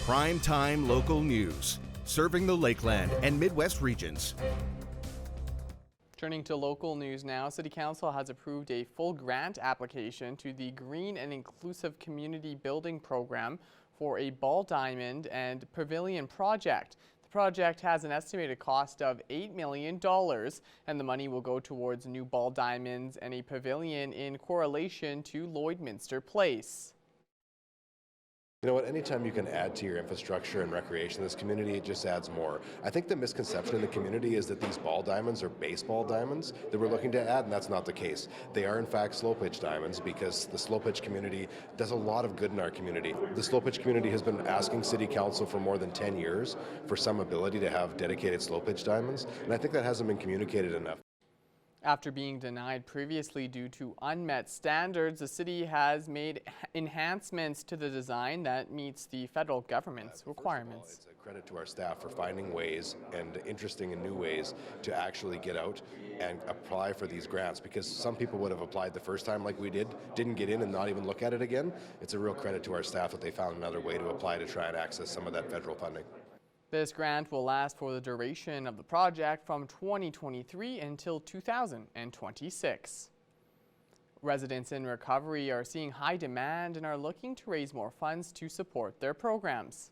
Prime-time local news, serving the Lakeland and Midwest regions. Turning to local news now, City Council has approved a full grant application to the Green and Inclusive Community Building Program for a ball diamond and pavilion project. The project has an estimated cost of $8 million, and the money will go towards new ball diamonds and a pavilion in correlation to Lloydminster Place. You know what, anytime you can add to your infrastructure and recreation in this community, it just adds more. I think the misconception in the community is that these ball diamonds are baseball diamonds that we're looking to add, and that's not the case. They are in fact slow pitch diamonds because the slow pitch community does a lot of good in our community. The slow pitch community has been asking City Council for more than 10 years for some ability to have dedicated slow pitch diamonds, and I think that hasn't been communicated enough. After being denied previously due to unmet standards, the city has made enhancements to the design that meets the federal government's requirements. It's a credit to our staff for finding ways and interesting and new ways to actually get out and apply for these grants, because some people would have applied the first time like we did, didn't get in and not even look at it again. It's a real credit to our staff that they found another way to apply to try and access some of that federal funding. This grant will last for the duration of the project from 2023 until 2026. Residents in recovery are seeing high demand and are looking to raise more funds to support their programs.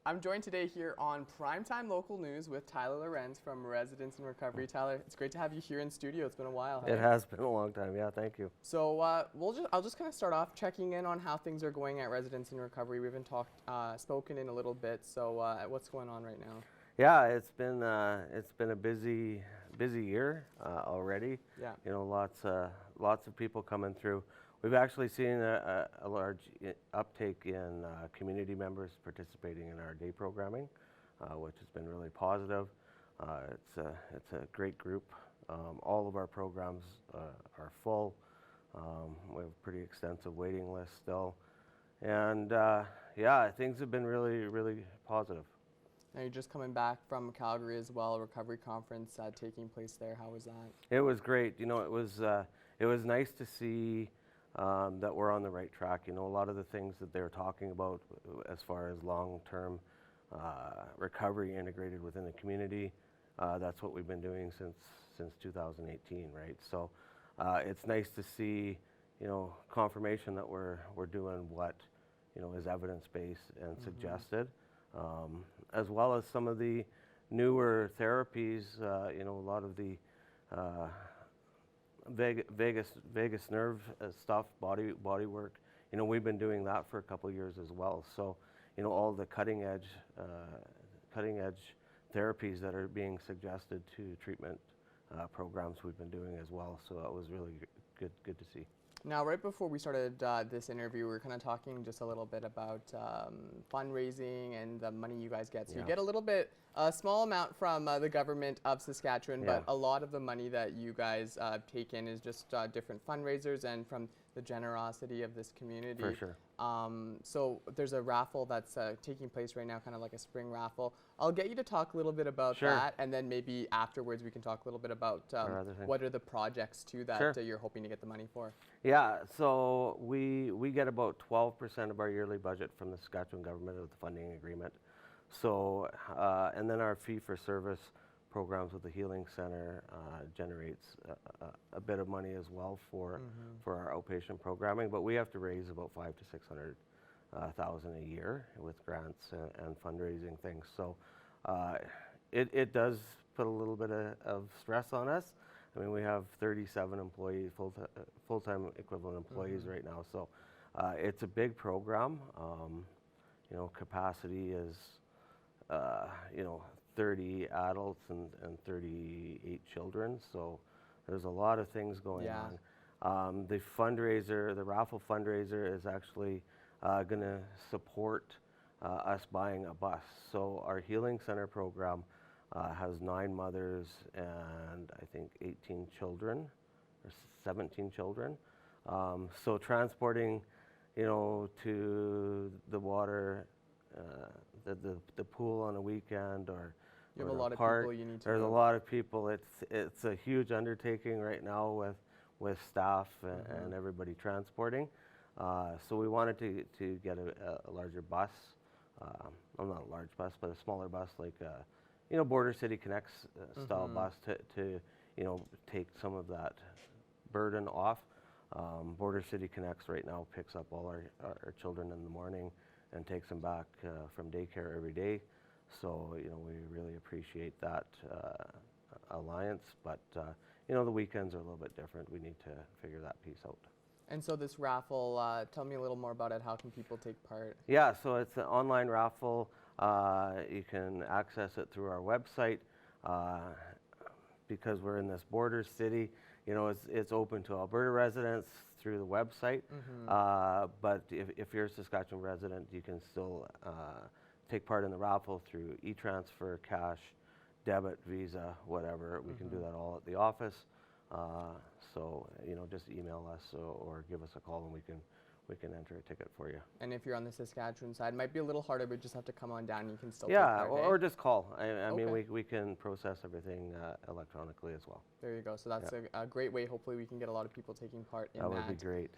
I'm joined today here on Primetime Local News with Tyler Lorenz from Residents in Recovery. Tyler, it's great to have you here in studio. It's been a while. It has been a long time. Yeah, thank you. So I'll just kind of start off checking in on how things are going at Residents in Recovery. We haven't spoken in a little bit. So what's going on right now? Yeah, it's been a busy year already. Yeah. You know, lots of people coming through. We've actually seen a large uptake in community members participating in our day programming, which has been really positive. It's a great group. All of our programs are full. We have a pretty extensive waiting list still, and yeah, things have been really positive. Now you're just coming back from Calgary as well, a recovery conference taking place there. How was that? It was great. You know, it was nice to see that we're on the right track. You know, a lot of the things that they're talking about as far as long-term recovery integrated within the community, that's what we've been doing since 2018, right? So it's nice to see, you know, confirmation that we're doing what, you know, is evidence-based and suggested, as well as some of the newer therapies. You know, a lot of the vagus nerve stuff, body work. You know, we've been doing that for a couple of years as well. So, you know, all the cutting edge therapies that are being suggested to treatment programs we've been doing as well. So that was really good to see. Now, right before we started this interview, we were kind of talking just a little bit about fundraising and the money you guys get. So you get a little bit, a small amount from the government of Saskatchewan, but a lot of the money that you guys take in is just different fundraisers and from the generosity of this community. For sure. So there's a raffle that's taking place right now, kind of like a spring raffle. I'll get you to talk a little bit about that, and then maybe afterwards we can talk a little bit about what are the projects too that you're hoping to get the money for. Yeah, so we get about 12% of our yearly budget from the Saskatchewan government of the funding agreement. So, and then our fee-for-service programs with the Healing Center generates a bit of money as well for our outpatient programming, but we have to raise about $500,000 to $600,000 a year with grants and fundraising things. So it does put a little bit of stress on us. I mean, we have 37 employees, full-time equivalent employees right now. So it's a big program. You know, capacity is, you know, 30 adults and 38 children. So there's a lot of things going on. The fundraiser, the raffle fundraiser is actually going to support us buying a bus. So our Healing Center program has 9 mothers and I think 18 children or 17 children. So transporting, you know, to the water, the pool on a weekend or you have a lot of park, people you need to there's a lot of people. It's a huge undertaking right now with staff and everybody transporting. So we wanted to get a larger bus well, not a large bus, but a smaller bus, like Border City Connects style bus to take some of that burden off. Border City Connects right now picks up all our children in the morning and takes them back from daycare every day. So we really appreciate that alliance, but the weekends are a little bit different. We need to figure that piece out. And so this raffle, tell me a little more about it. How can people take part? Yeah, so it's an online raffle. You can access it through our website. Because we're in this border city, it's open to Alberta residents through the website. But if you're a Saskatchewan resident, you can still take part in the raffle through e-transfer, cash, debit, Visa, whatever. We can do that all at the office. So just email us or give us a call and we can enter a ticket for you. And if you're on the Saskatchewan side, it might be a little harder, but just have to come on down and you can still take part, or just call. I mean, we can process everything electronically as well. There you go. So that's a great way. Hopefully we can get a lot of people taking part in that. That would be great.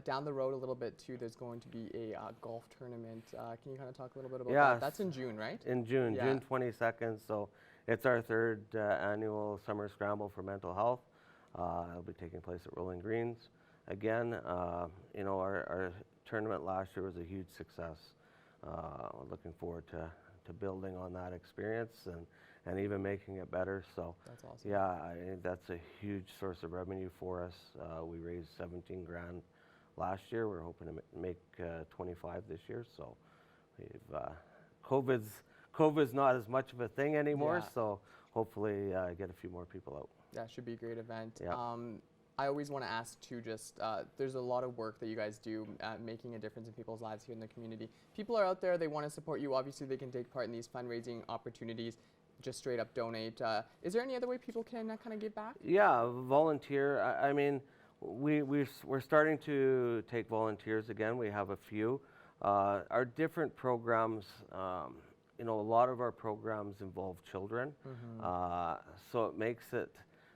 Down the road a little bit too, there's going to be a golf tournament. Can you kind of talk a little bit about that? That's in June, right? In June, June 22nd. So it's our third annual Summer Scramble for Mental Health. It'll be taking place at Rolling Greens. Again, our tournament last year was a huge success. We're looking forward to building on that experience and even making it better. So that's awesome. Yeah, that's a huge source of revenue for us. We raised 17 grand last year. We're hoping to make 25 this year. So we've COVID's not as much of a thing anymore. So hopefully get a few more people out. That should be a great event. Yeah. I always want to ask too, there's a lot of work that you guys do making a difference in people's lives here in the community. People are out there, they want to support you. Obviously, they can take part in these fundraising opportunities, just straight up donate. Is there any other way people can kind of give back? Yeah, volunteer. I mean, we're starting to take volunteers again. We have a few. Our different programs, a lot of our programs involve children. So it makes it,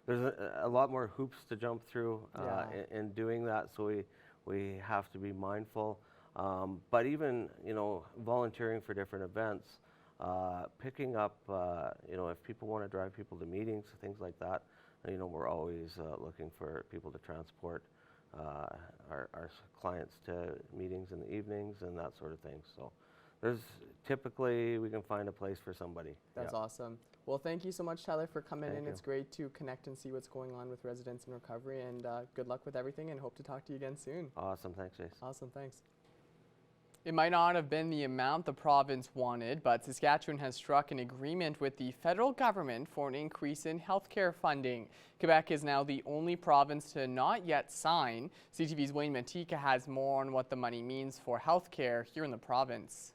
there's a lot more hoops to jump through in doing that, so we have to be mindful. But even, volunteering for different events, picking up, if people want to drive people to meetings, things like that, we're always looking for people to transport our clients to meetings in the evenings and that sort of thing. So typically we can find a place for somebody. That's awesome. Well, thank you so much, Tyler, for coming in. Thank you. It's great to connect and see what's going on with residents in recovery, and good luck with everything, and hope to talk to you again soon. Awesome. Thanks, Jace. Awesome. Thanks. It might not have been the amount the province wanted, but Saskatchewan has struck an agreement with the federal government for an increase in healthcare funding. Quebec is now the only province to not yet sign. CTV's Wayne Matika has more on what the money means for healthcare here in the province.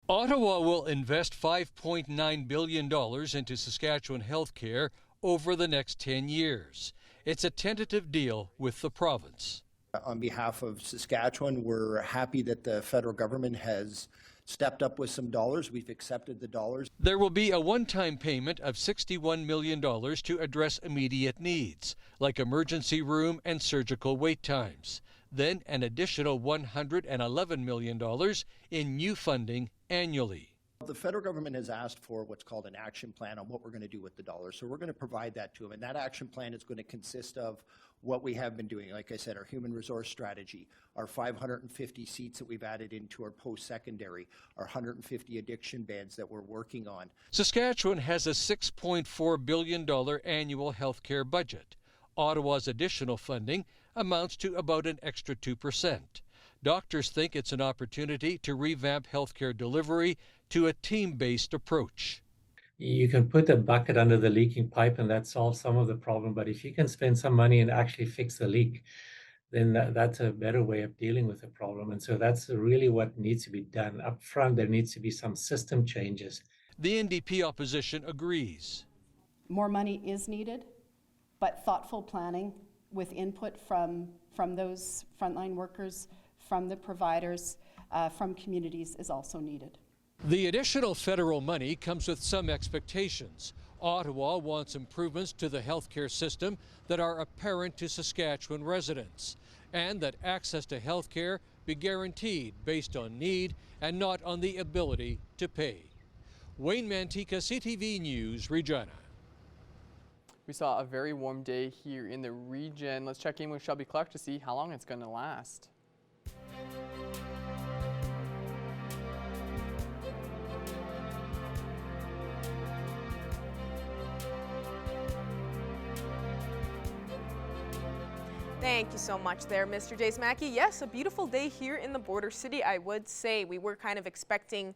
Ottawa will invest $5.9 billion into Saskatchewan healthcare over the next 10 years. It's a tentative deal with the province. On behalf of Saskatchewan, we're happy that the federal government has stepped up with some dollars. We've accepted the dollars. There will be a one-time payment of $61 million to address immediate needs, like emergency room and surgical wait times. Then an additional $111 million in new funding annually. The federal government has asked for what's called an action plan on what we're going to do with the dollars. So we're going to provide that to them. And that action plan is going to consist of what we have been doing. Like I said, our human resource strategy, our 550 seats that we've added into our post-secondary, our 150 addiction beds that we're working on. Saskatchewan has a $6.4 billion annual health care budget. Ottawa's additional funding amounts to about an extra 2%. Doctors think it's an opportunity to revamp healthcare delivery to a team-based approach. You can put a bucket under the leaking pipe and that solves some of the problem, but if you can spend some money and actually fix the leak, then that's a better way of dealing with the problem. And so that's really what needs to be done. Up front, there needs to be some system changes. The NDP opposition agrees. More money is needed, but thoughtful planning with input from those frontline workers, from the providers, from communities is also needed. The additional federal money comes with some expectations. Ottawa wants improvements to the healthcare system that are apparent to Saskatchewan residents, and that access to healthcare be guaranteed based on need and not on the ability to pay. Wayne Mantika, CTV News, Regina. We saw a very warm day here in the region. Let's check in with Shelby Clark to see how long it's going to last. Thank you so much there, Mr. Jace Mackey. Yes, a beautiful day here in the border city, I would say. We were kind of expecting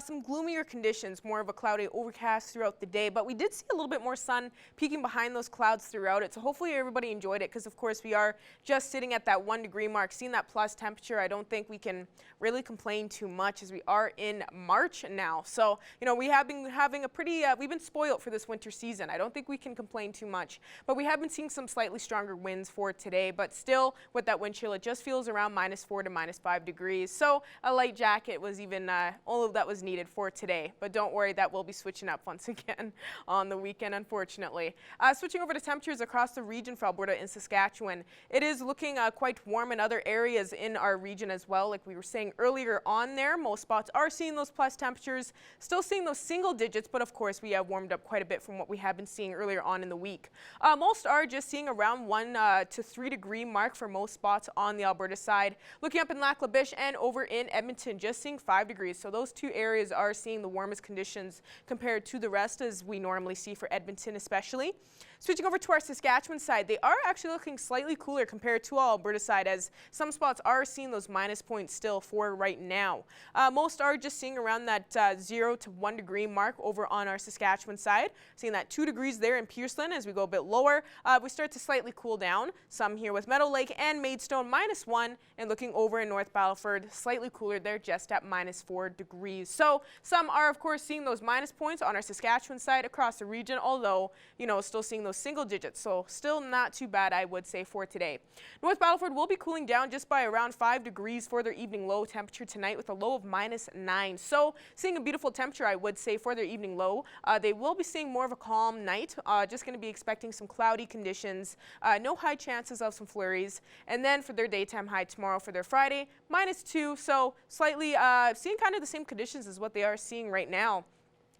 some gloomier conditions, more of a cloudy overcast throughout the day, but we did see a little bit more sun peeking behind those clouds throughout it. So hopefully everybody enjoyed it because, of course, we are just sitting at that 1 degree mark, seeing that plus temperature. I don't think we can really complain too much as we are in March now. So, you know, we have been having a pretty, we've been spoiled for this winter season. I don't think we can complain too much, but we have been seeing some slightly stronger winds for today. But still, with that wind chill, it just feels around -4 to -5 degrees. So a light jacket was even all of that was needed for today. But don't worry, that will be switching up once again on the weekend, unfortunately. Switching over to temperatures across the region for Alberta and Saskatchewan, it is looking quite warm in other areas in our region as well. Like we were saying earlier on there, most spots are seeing those plus temperatures, still seeing those single digits, but of course we have warmed up quite a bit from what we have been seeing earlier on in the week. Most are just seeing around 1 to 3 degree mark for most spots on the Alberta side. Looking up in Lac La Biche and over in Edmonton, just seeing 5 degrees. So those two areas are seeing the warmest conditions compared to the rest as we normally see for Edmonton especially. Switching over to our Saskatchewan side, they are actually looking slightly cooler compared to our Alberta side as some spots are seeing those minus points still for right now. Most are just seeing around that 0 to 1 degree mark over on our Saskatchewan side. Seeing that 2 degrees there in Pearson. As we go a bit lower, we start to slightly cool down. Some here with Meadow Lake and Maidstone -1, and looking over in North Battleford, slightly cooler there just at -4 degrees. So some are of course seeing those minus points on our Saskatchewan side across the region, although, you know, still seeing those single digits. So still not too bad, I would say, for today. North Battleford will be cooling down just by around 5 degrees for their evening low temperature tonight with a low of -9. So seeing a beautiful temperature, I would say, for their evening low. They will be seeing more of a calm night. Just going to be expecting some cloudy conditions. No high chances of some flurries. And then for their daytime high tomorrow for their Friday, -2. So slightly seeing kind of the same conditions as what they are seeing right now.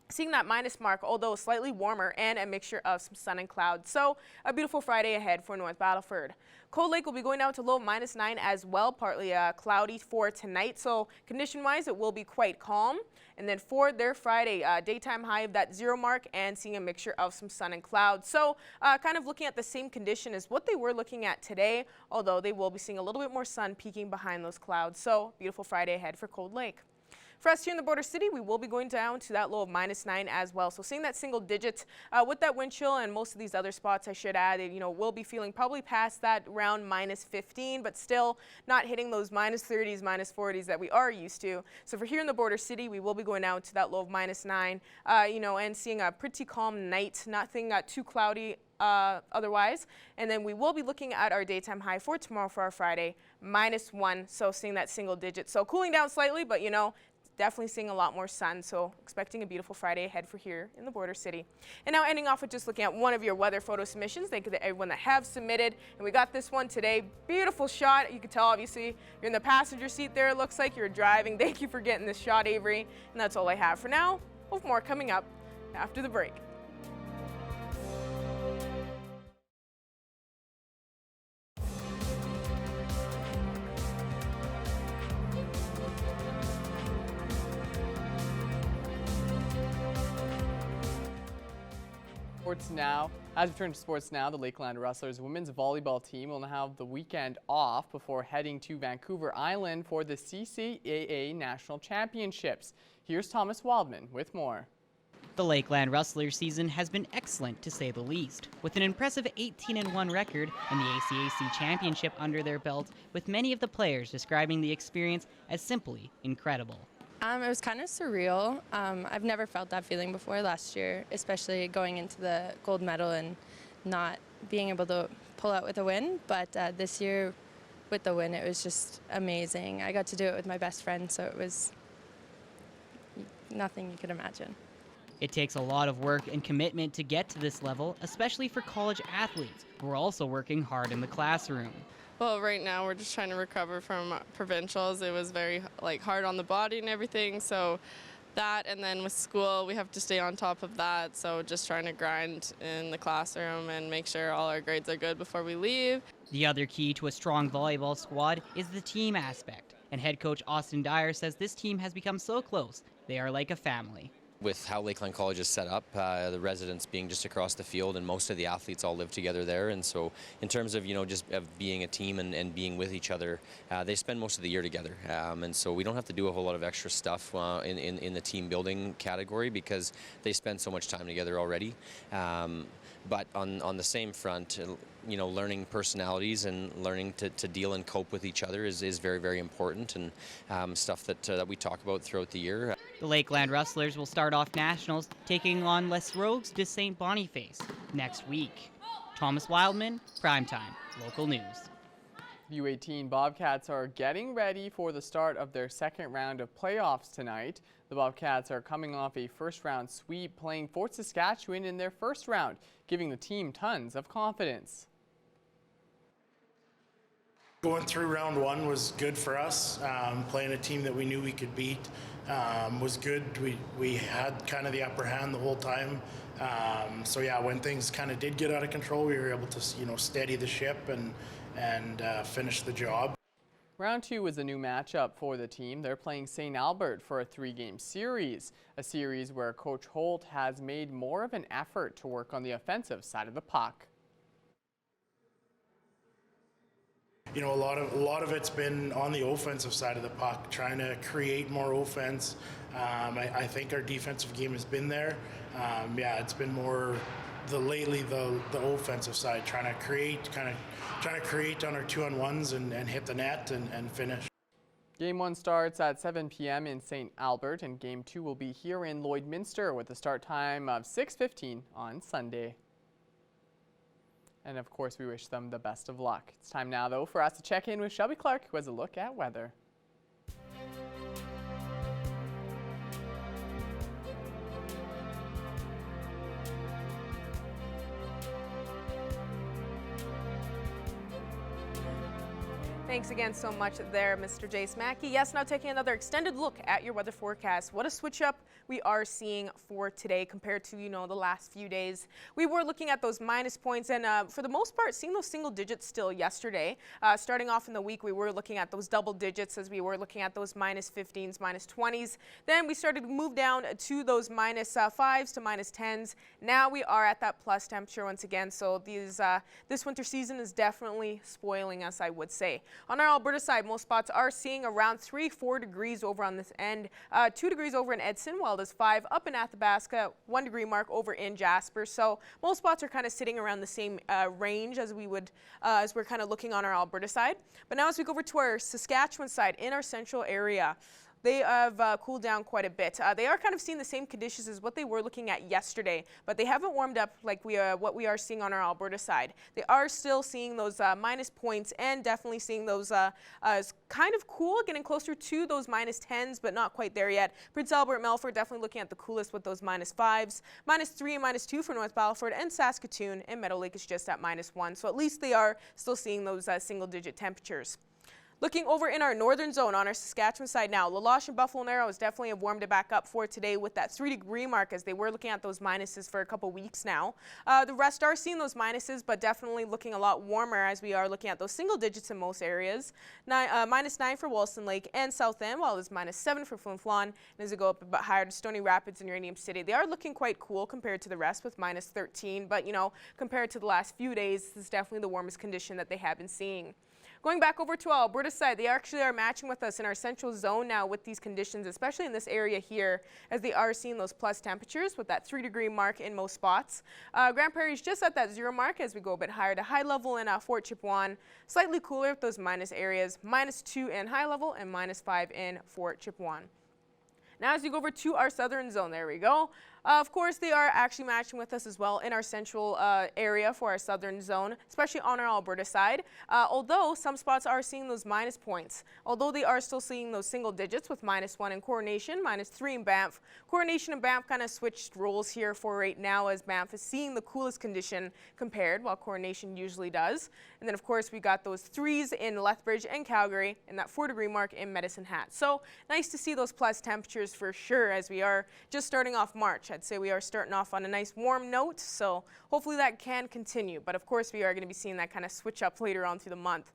Seeing that minus mark, although slightly warmer and a mixture of some sun and clouds. So a beautiful Friday ahead for North Battleford. Cold Lake will be going down to low of -9 as well, partly cloudy for tonight. So condition-wise, it will be quite calm. And then for their Friday, daytime high of that 0 mark and seeing a mixture of some sun and clouds. So kind of looking at the same condition as what they were looking at today, although they will be seeing a little bit more sun peeking behind those clouds. So beautiful Friday ahead for Cold Lake. For us here in the border city, we will be going down to that low of -9 as well. So seeing that single digit with that wind chill and most of these other spots, I should add, you know, we'll be feeling probably past that around -15, but still not hitting those -30s, -40s that we are used to. So for here in the border city, we will be going down to that low of -9, you know, and seeing a pretty calm night, nothing too cloudy otherwise. And then we will be looking at our daytime high for tomorrow for our Friday, -1. So seeing that single digit. So cooling down slightly, but you know, definitely seeing a lot more sun, so expecting a beautiful Friday ahead for here in the border city. And now ending off with just looking at one of your weather photo submissions. Thank you to everyone that have submitted. And we got this one today. Beautiful shot. You can tell, obviously, you're in the passenger seat there. It looks like you're driving. Thank you for getting this shot, Avery. And that's all I have for now. With more coming up after the break. Sports now. As we turn to sports now, the Lakeland Rustlers women's volleyball team will now have the weekend off before heading to Vancouver Island for the CKSA National Championships. Here's Thomas Wildman with more. The Lakeland Rustlers season has been excellent to say the least, with an impressive 18-1 record and the ACAC Championship under their belt, with many of the players describing the experience as simply incredible. It was kind of surreal. I've never felt that feeling before last year, especially going into the gold medal and not being able to pull out with a win. But this year with the win, it was just amazing. I got to do it with my best friend, so it was nothing you could imagine. It takes a lot of work and commitment to get to this level, especially for college athletes who are also working hard in the classroom. Well, right now we're just trying to recover from provincials. It was very hard on the body and everything, so that, and then with school we have to stay on top of that, so just trying to grind in the classroom and make sure all our grades are good before we leave. The other key to a strong volleyball squad is the team aspect, and head coach Austin Dyer says this team has become so close, they are like a family. With how Lakeland College is set up, the residents being just across the field and most of the athletes all live together there, and so in terms of just of being a team and being with each other, they spend most of the year together, and so we don't have to do a whole lot of extra stuff in the team building category because they spend so much time together already. But on the same front, learning personalities and learning to deal and cope with each other is very, very important, and stuff that we talk about throughout the year. The Lakeland Rustlers will start off nationals taking on Les Rogues de St. Boniface next week. Thomas Wildman, Primetime, Local News. U18 Bobcats are getting ready for the start of their second round of playoffs tonight. The Bobcats are coming off a first-round sweep, playing Fort Saskatchewan in their first round, giving the team tons of confidence. Going through round one was good for us. Playing a team that we knew we could beat was good. We had kind of the upper hand the whole time. So yeah, when things kind of did get out of control, we were able to steady the ship and finish the job. Round 2 is a new matchup for the team. They're playing St. Albert for a 3-game series, a series where Coach Holt has made more of an effort to work on the offensive side of the puck. A lot of it's been on the offensive side of the puck, trying to create more offense. I think our defensive game has been there. It's been more lately the offensive side, trying to create on our 2-on-1s and hit the net and finish. Game 1 starts at 7 p.m. in St. Albert, and Game 2 will be here in Lloydminster with a start time of 6:15 on Sunday. And of course, we wish them the best of luck. It's time now, though, for us to check in with Shelby Clark, who has a look at weather. Thanks again so much there, Mr. Jace Mackey. Yes, now taking another extended look at your weather forecast. What a switch up we are seeing for today compared to, the last few days. We were looking at those minus points and for the most part seeing those single digits still yesterday. Starting off in the week, we were looking at those double digits as we were looking at those minus 15s, minus 20s. Then we started to move down to those minus 5s to minus 10s. Now we are at that plus temperature once again. So this winter season is definitely spoiling us, I would say. On our Alberta side, most spots are seeing around 3-4 degrees over on this end, 2 degrees over in Edson, while there's 5 up in Athabasca, 1 degree mark over in Jasper. So most spots are kind of sitting around the same range as as we're kind of looking on our Alberta side. But now as we go over to our Saskatchewan side, in our central area, they have cooled down quite a bit. They are kind of seeing the same conditions as what they were looking at yesterday, but they haven't warmed up like what we are seeing on our Alberta side. They are still seeing those minus points and definitely seeing those kind of cool, getting closer to those minus 10s, but not quite there yet. Prince Albert, Melfort definitely looking at the coolest with those minus 5s, minus 3 and minus 2 for North Battleford, and Saskatoon and Meadow Lake is just at minus 1. So at least they are still seeing those single-digit temperatures. Looking over in our northern zone on our Saskatchewan side now, La Loche and Buffalo Narrows definitely have warmed it back up for today with that 3-degree mark as they were looking at those minuses for a couple weeks now. The rest are seeing those minuses, but definitely looking a lot warmer as we are looking at those single digits in most areas. Minus 9 for Wollaston Lake and South End, while it's minus 7 for Flin Flon. And as we go up a bit higher to Stony Rapids and Uranium City, they are looking quite cool compared to the rest with minus 13. But, compared to the last few days, this is definitely the warmest condition that they have been seeing. Going back over to our Alberta side, they actually are matching with us in our central zone now with these conditions, especially in this area here, as they are seeing those plus temperatures with that 3-degree mark in most spots. Grand Prairie is just at that 0 mark as we go a bit higher to high level in Fort Chipewyan. Slightly cooler with those minus areas, minus 2 in high level and minus 5 in Fort Chipewyan. Now as you go over to our southern zone, there we go. Of course, they are actually matching with us as well in our central area for our southern zone, especially on our Alberta side. Although some spots are seeing those minus points, although they are still seeing those single digits with -1 in Coronation, -3 in Banff. Coronation and Banff kind of switched roles here for right now, as Banff is seeing the coolest condition compared, while Coronation usually does. And then, of course, we got those 3s in Lethbridge and Calgary, and that 4-degree mark in Medicine Hat. So nice to see those plus temperatures for sure, as we are just starting off March. I'd say we are starting off on a nice warm note, so hopefully that can continue. But of course, we are going to be seeing that kind of switch up later on through the month.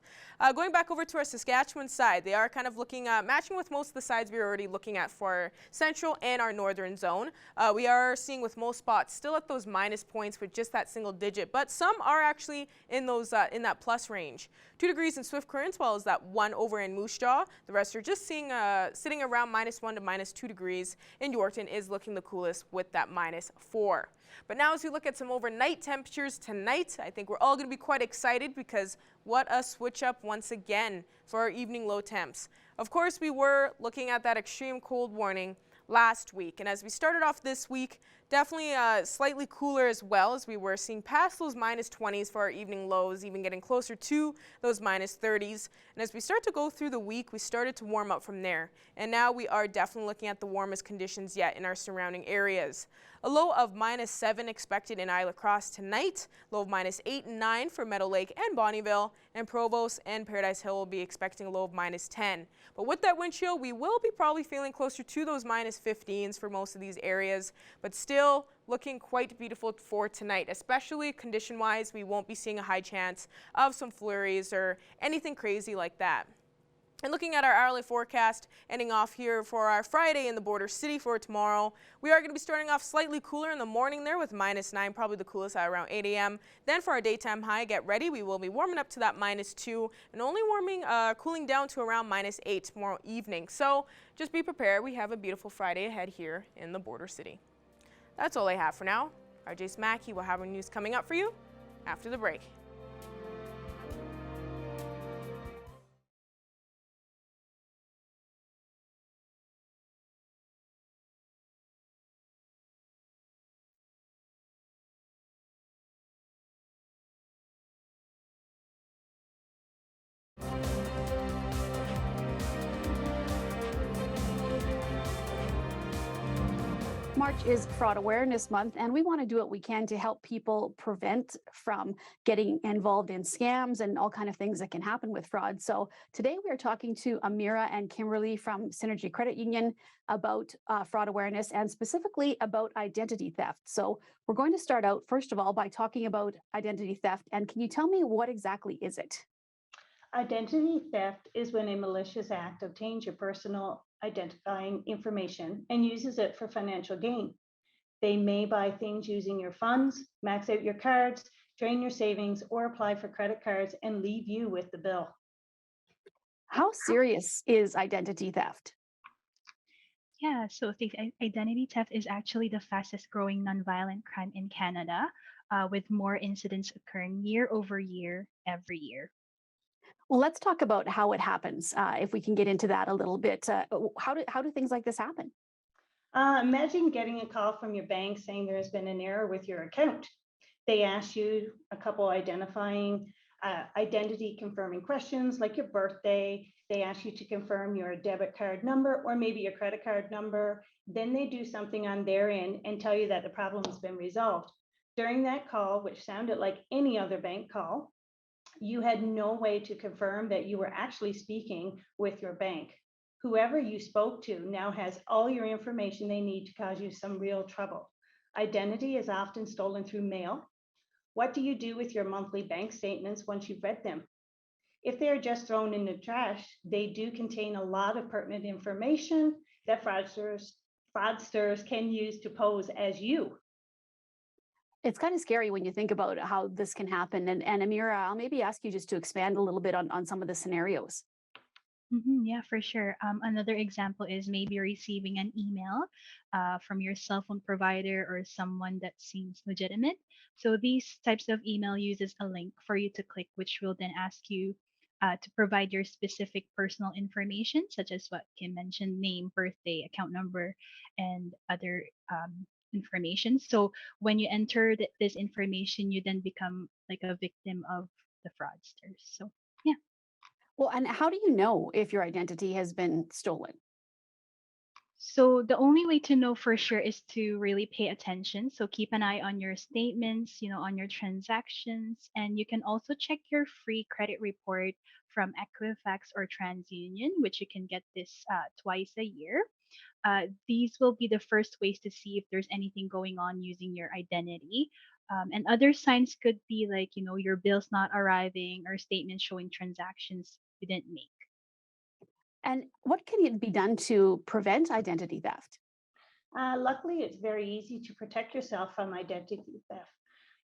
Going back over to our Saskatchewan side, they are kind of looking matching with most of the sides we were already looking at for our central and our northern zone. We are seeing with most spots still at those minus points with just that single digit, but some are actually in those in that plus range. 2 degrees in Swift Current, as well as that 1 over in Moose Jaw. The rest are just seeing sitting around -1 to -2 degrees. In Yorkton is looking the coolest with that -4. But now as we look at some overnight temperatures tonight, I think we're all going to be quite excited, because what a switch up once again for our evening low temps. Of course, we were looking at that extreme cold warning last week, and as we started off this week, definitely slightly cooler as well, as we were seeing past those -20s for our evening lows, even getting closer to those -30s. And as we start to go through the week, we started to warm up from there. And now we are definitely looking at the warmest conditions yet in our surrounding areas. A low of -7 expected in Isla Crosse tonight, low of -8 and 9 for Meadow Lake and Bonnyville, and Provost and Paradise Hill will be expecting a low of -10. But with that wind chill, we will be probably feeling closer to those -15s for most of these areas, but still looking quite beautiful for tonight, especially condition-wise. We won't be seeing a high chance of some flurries or anything crazy like that. And looking at our hourly forecast, ending off here for our Friday in the border city for tomorrow, we are going to be starting off slightly cooler in the morning there with -9, probably the coolest at around 8 a.m. Then for our daytime high, get ready. We will be warming up to that -2 and only cooling down to around -8 tomorrow evening. So just be prepared. We have a beautiful Friday ahead here in the border city. That's all I have for now. Our Jace Mackey will have our news coming up for you after the break. March is Fraud Awareness Month, and we want to do what we can to help people prevent from getting involved in scams and all kind of things that can happen with fraud. So today we are talking to Amira and Kimberly from Synergy Credit Union about fraud awareness, and specifically about identity theft. So we're going to start out, first of all, by talking about identity theft. And can you tell me what exactly is it? Identity theft is when a malicious act obtains your personal identifying information and uses it for financial gain. They may buy things using your funds, max out your cards, drain your savings, or apply for credit cards and leave you with the bill. How serious is identity theft? Yeah, so identity theft is actually the fastest growing nonviolent crime in Canada, with more incidents occurring year over year, every year. Well, let's talk about how it happens, if we can get into that a little bit. How do things like this happen? Imagine getting a call from your bank saying there has been an error with your account. They ask you a couple identifying identity confirming questions like your birthday. They ask you to confirm your debit card number or maybe your credit card number. Then they do something on their end and tell you that the problem has been resolved. During that call, which sounded like any other bank call, you had no way to confirm that you were actually speaking with your bank. Whoever you spoke to now has all your information they need to cause you some real trouble. Identity is often stolen through mail. What do you do with your monthly bank statements once you've read them? If they're just thrown in the trash, they do contain a lot of pertinent information that fraudsters can use to pose as you. It's kind of scary when you think about how this can happen. And Amira, I'll maybe ask you just to expand a little bit on some of the scenarios. Yeah, for sure. Another example is maybe receiving an email from your cell phone provider or someone that seems legitimate. So these types of email uses a link for you to click, which will then ask you to provide your specific personal information, such as what Kim mentioned: name, birthday, account number, and other information. So when you enter this information, you then become like a victim of the fraudsters. So yeah. Well, and how do you know if your identity has been stolen? So the only way to know for sure is to really pay attention. So keep an eye on your statements, on your transactions, and you can also check your free credit report from Equifax or TransUnion, which you can get this twice a year. These will be the first ways to see if there's anything going on using your identity. And other signs could be like, your bills not arriving or statements showing transactions you didn't make. And what can be done to prevent identity theft? Luckily, it's very easy to protect yourself from identity theft.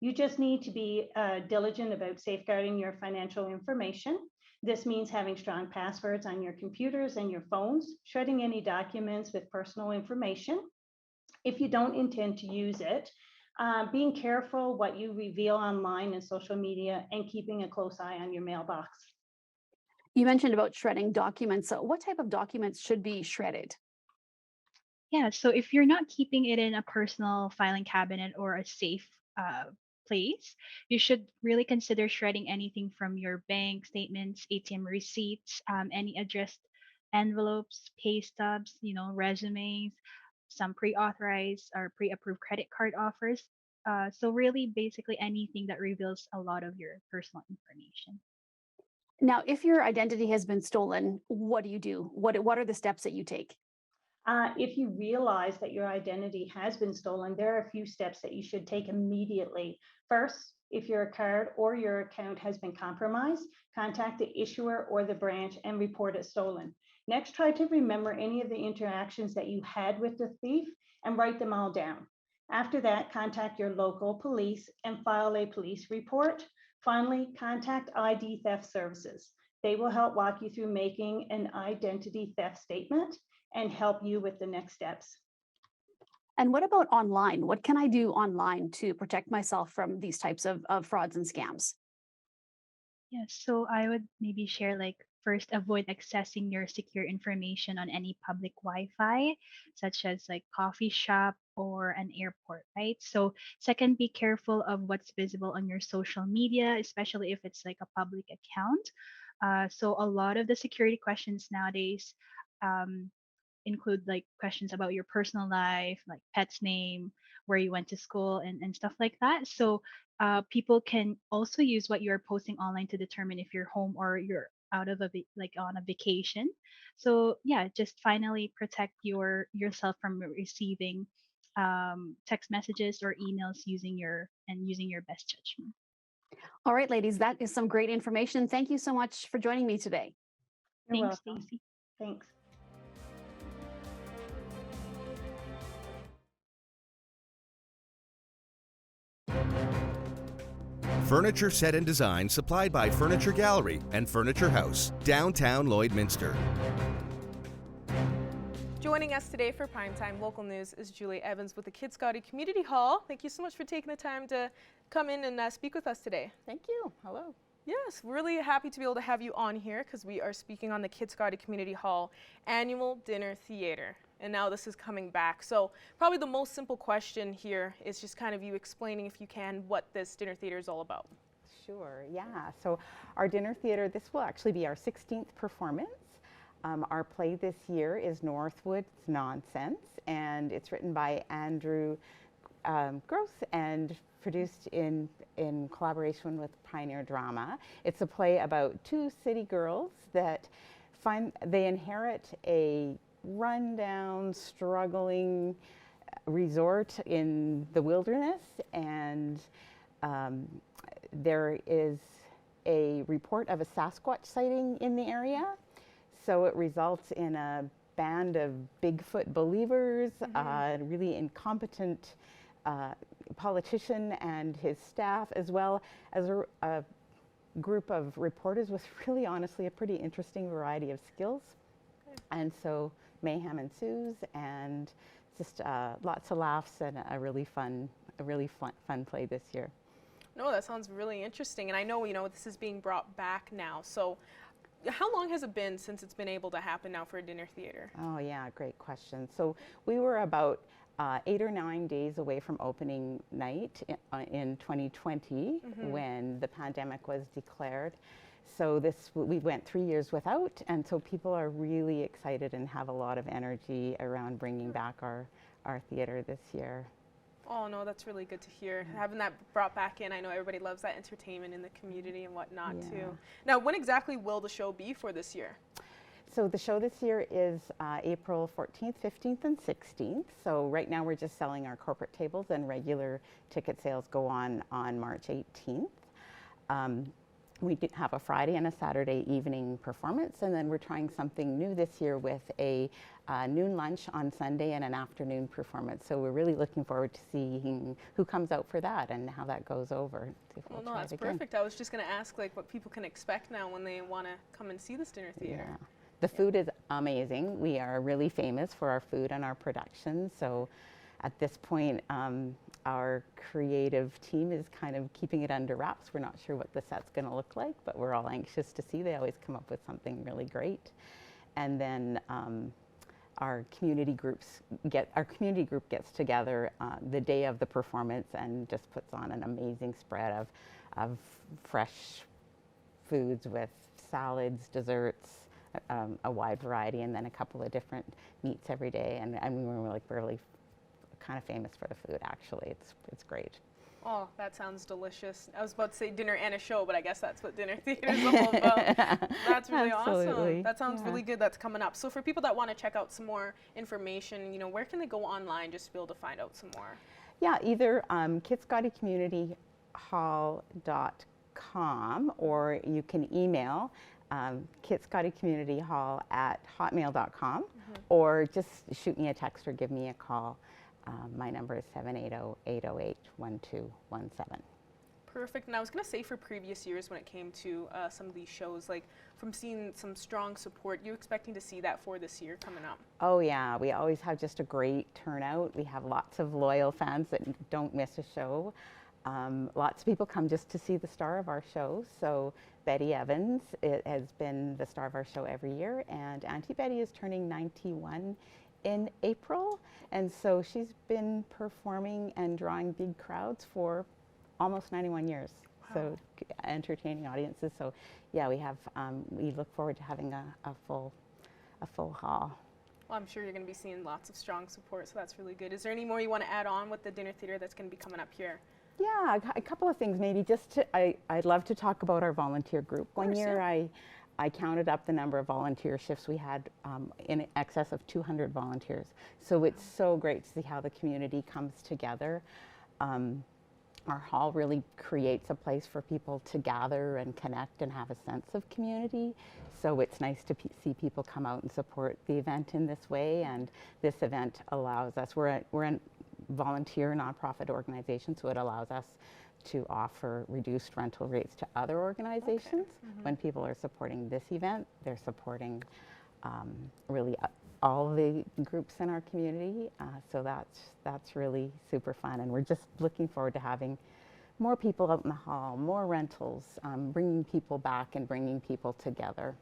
You just need to be diligent about safeguarding your financial information. This means having strong passwords on your computers and your phones, shredding any documents with personal information if you don't intend to use it, being careful what you reveal online and social media, and keeping a close eye on your mailbox. You mentioned about shredding documents. So what type of documents should be shredded? Yeah, so if you're not keeping it in a personal filing cabinet or a safe place, you should really consider shredding anything from your bank statements, ATM receipts, any addressed envelopes, pay stubs, resumes, some pre-authorized or pre-approved credit card offers. So really, basically anything that reveals a lot of your personal information. Now, if your identity has been stolen, what do you do? What are the steps that you take? If you realize that your identity has been stolen, there are a few steps that you should take immediately. First, if your card or your account has been compromised, contact the issuer or the branch and report it stolen. Next, try to remember any of the interactions that you had with the thief and write them all down. After that, contact your local police and file a police report. Finally, contact ID theft services. They will help walk you through making an identity theft statement and help you with the next steps. And what about online? What can I do online to protect myself from these types of frauds and scams? Yeah, so I would maybe share like first avoid accessing your secure information on any public Wi-Fi, such as like coffee shop or an airport, right? So second, be careful of what's visible on your social media, especially if it's like a public account. So a lot of the security questions nowadays um, include like questions about your personal life, like pet's name, where you went to school, and stuff like that. So people can also use what you're posting online to determine if you're home or you're out of like on a vacation. So yeah, just finally protect yourself from receiving text messages or emails using your best judgment. All right, ladies, that is some great information. Thank you so much for joining me today. You're Thanks, welcome. Stacey. Thanks. Furniture set and design supplied by Furniture Gallery and Furniture House, downtown Lloydminster. Joining us today for Primetime Local News is Julie Evans with the Kitscoty Community Hall. Thank you so much for taking the time to come in and speak with us today. Thank you. Hello. Yes, we're really happy to be able to have you on here because we are speaking on the Kitscoty Community Hall Annual Dinner Theater. And now this is coming back. So probably the most simple question here is just kind of you explaining, if you can, what this dinner theater is all about. Sure, yeah. So our dinner theater, this will actually be our 16th performance. Our play this year is Northwood's Nonsense, and it's written by Andrew Gross and produced in collaboration with Pioneer Drama. It's a play about two city girls that they inherit a rundown, struggling resort in the wilderness, and there is a report of a Sasquatch sighting in the area. So it results in a band of Bigfoot believers, a really incompetent politician and his staff, as well as a group of reporters with really honestly a pretty interesting variety of skills. And so mayhem ensues, and just lots of laughs and a really fun play this year. No, that sounds really interesting. And I know, this is being brought back now. So how long has it been since it's been able to happen now for a dinner theater? Oh yeah, great question. So we were about 8 or 9 days away from opening night in 2020 when the pandemic was declared. So we went 3 years without, and so people are really excited and have a lot of energy around bringing back our theater this year. Oh no, that's really good to hear. Having that brought back in, I know everybody loves that entertainment in the community and whatnot too. Now, when exactly will the show be for this year? So the show this year is April 14th, 15th, and 16th. So right now we're just selling our corporate tables, and regular ticket sales go on March 18th. We have a Friday and a Saturday evening performance, and then we're trying something new this year with a noon lunch on Sunday and an afternoon performance. So we're really looking forward to seeing who comes out for that and how that goes over. Well, no, that's perfect. I was just going to ask like what people can expect now when they want to come and see this dinner theater. Yeah. The food is amazing. We are really famous for our food and our production. So at this point, our creative team is kind of keeping it under wraps. We're not sure what the set's going to look like, but we're all anxious to see. They always come up with something really great. And then our community group gets together the day of the performance and just puts on an amazing spread of fresh foods with salads, desserts, a wide variety, and then a couple of different meats every day. And we're like really kind of famous for the food, actually. It's great. Oh, that sounds delicious. I was about to say dinner and a show, but I guess that's what dinner theater is all about. That's really awesome. That sounds really good. That's coming up. So for people that want to check out some more information, you know, where can they go online just to be able to find out some more? Yeah, either kitscottygcommunityhall.com, or you can email kitscottygcommunityhall@hotmail.com, or just shoot me a text or give me a call. My number is 780-808-1217. Perfect. And I was going to say for previous years when it came to some of these shows, like from seeing some strong support, you expecting to see that for this year coming up? Oh yeah, we always have just a great turnout. We have lots of loyal fans that don't miss a show. Lots of people come just to see the star of our show. So Betty Evans has been the star of our show every year, and Auntie Betty is turning 91 in April, and so she's been performing and drawing big crowds for almost 91 years. Wow. So entertaining audiences. So yeah, we look forward to having a full hall. Well, I'm sure you're going to be seeing lots of strong support, so that's really good. Is there any more you want to add on with the dinner theater that's going to be coming up here? Yeah, a couple of things maybe. I'd love to talk about our volunteer group. One year I counted up the number of volunteer shifts we had in excess of 200 volunteers. So it's so great to see how the community comes together. Our hall really creates a place for people to gather and connect and have a sense of community. So it's nice to see people come out and support the event in this way. And this event allows us, we're a volunteer nonprofit organization, so it allows us to offer reduced rental rates to other organizations. When people are supporting this event, they're supporting really all the groups in our community. So that's really super fun, and we're just looking forward to having more people out in the hall, more rentals, bringing people back and bringing people together.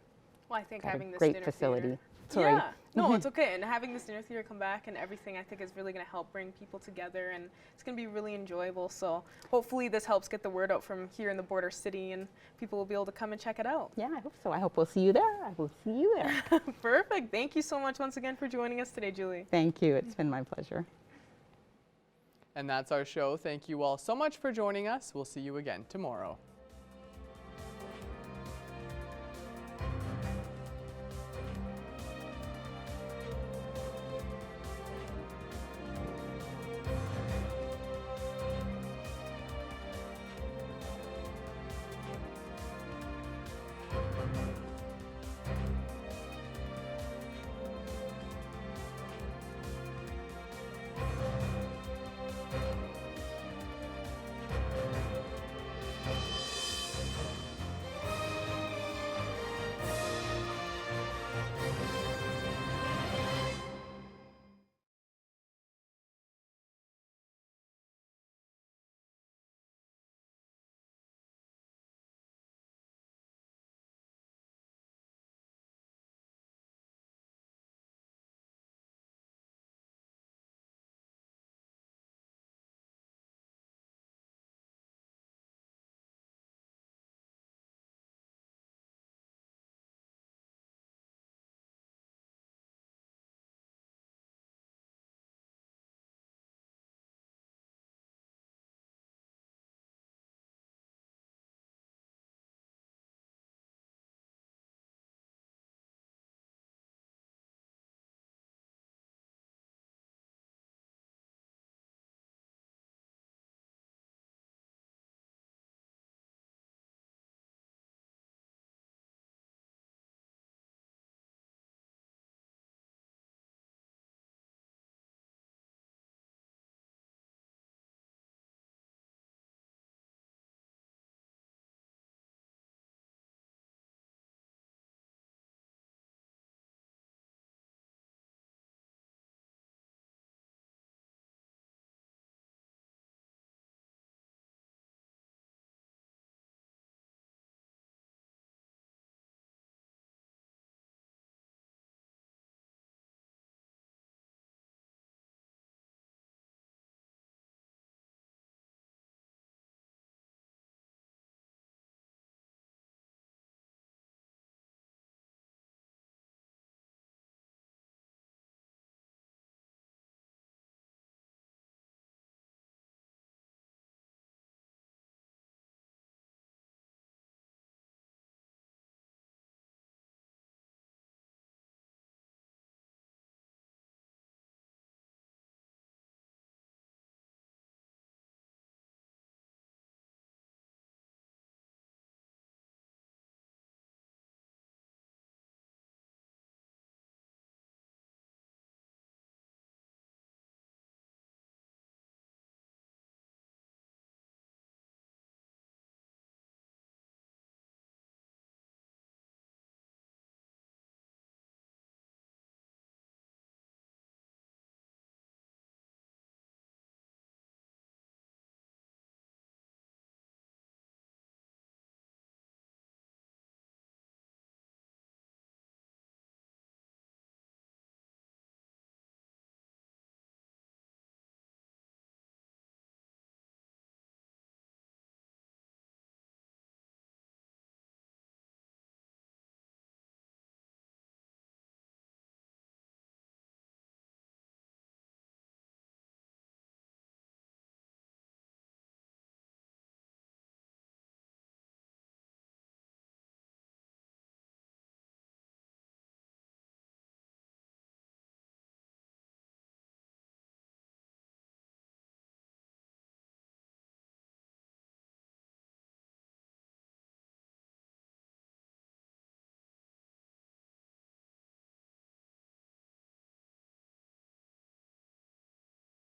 Well, I think Got having a this great dinner facility. theater. Sorry. Yeah, no, it's okay. And having this dinner theater come back and everything, I think is really going to help bring people together, and it's going to be really enjoyable. So hopefully this helps get the word out from here in the border city, and people will be able to come and check it out. Yeah, I hope so. I hope we'll see you there. I will see you there. Perfect. Thank you so much once again for joining us today, Julie. Thank you. It's been my pleasure. And that's our show. Thank you all so much for joining us. We'll see you again tomorrow.